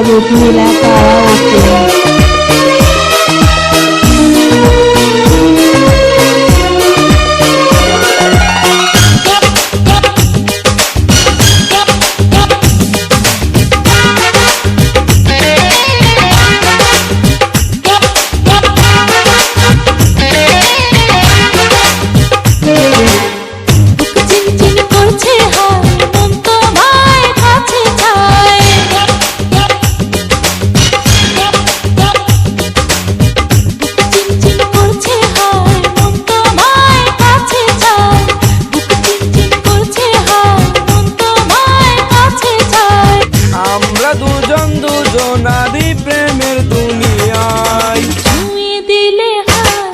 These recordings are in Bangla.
রোগীরা তারা ওকে দুজনারি প্রেমের দুনিয়ায় ছুঁয়ে দিলে হাত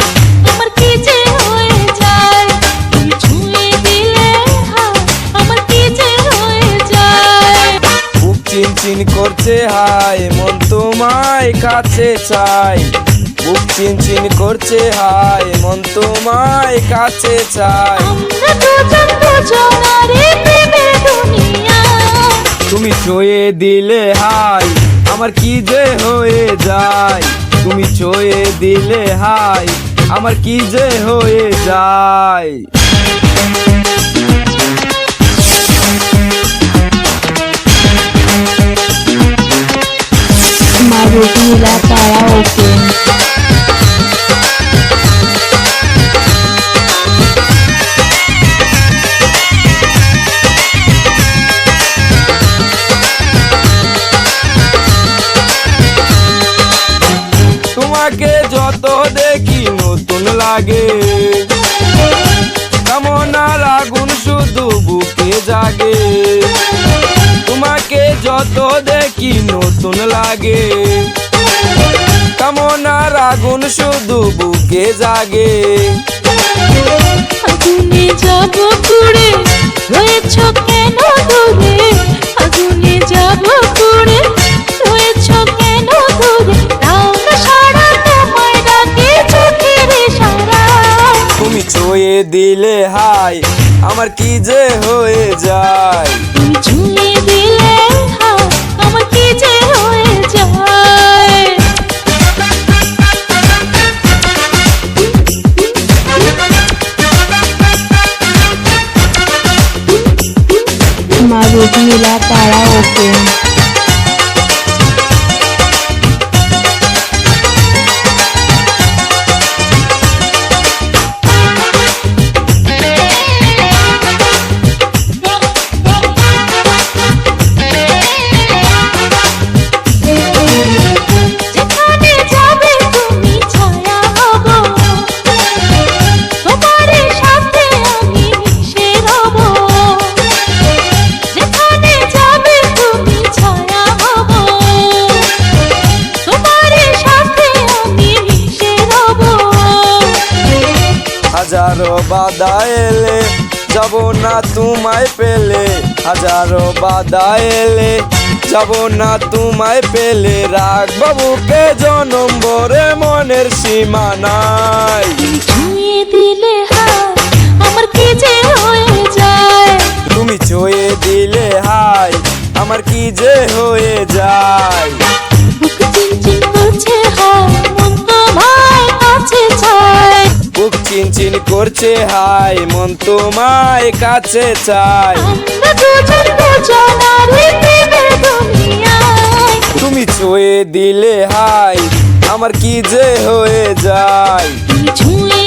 আমার কি যে হয়ে যায় তুমি ছুঁয়ে দিলে হাত আমার কি যে হয়ে যায় বুক চিনচিন করছে হায় মন তোমায় কাছে চাই বুক চিনচিন করছে হায় মন তোমায় কাছে চাই আমরা দুজনারি প্রেমের দুনিয়ায় তুমি ছুঁয়ে দিলে হায় আমার কি যে হয়ে যায় তুমি ছুঁয়ে দিলে হায় আমার কি যে হয়ে যায় রোগীরা তারা ওকে তোমাকে যত দেখি নতুন লাগে কামনার আগুন শুধু বুকে জাগে তোমাকে যত দেখি নতুন লাগে কামনার আগুন শুধু বুকে জাগে আগুনে যাব পুড়ে রয়েছ কেন দূরে আগুনে যাব পুড়ে রয়েছ কেন দূরে তাও না সারা তোমায় ডাকে চোখের ইশারায় তুমি ছুঁয়ে দিলে হায় আমার কি যে হয়ে যায় তুমি ছুঁয়ে দিলে হাত আমার কি যে হয়ে যায় রোগীরা তারা ওকে হাজারো বাধা এলে যাব না তোমায় পেলে হাজারো বাধা এলে যাব না তোমায় পেলে রাখবো বুকে জনম ভরে মনের সীমানায় ছুঁয়ে দিলে হাত আমার কি যে হয়ে যায় তুমি ছুঁয়ে দিলে হায় আমার কি যে হয়ে যায় বুক চিনচিন করছে হায় মন তোমায় কাছে চায় বুক চিনচিন করছে হায় মন তোমায় কাছে চায় আমরা দুজনারি প্রেমের দুনিয়ায় তুমি ছুঁয়ে দিলে হায় আমার কি যে হয়ে যায় তুমি ছুঁয়ে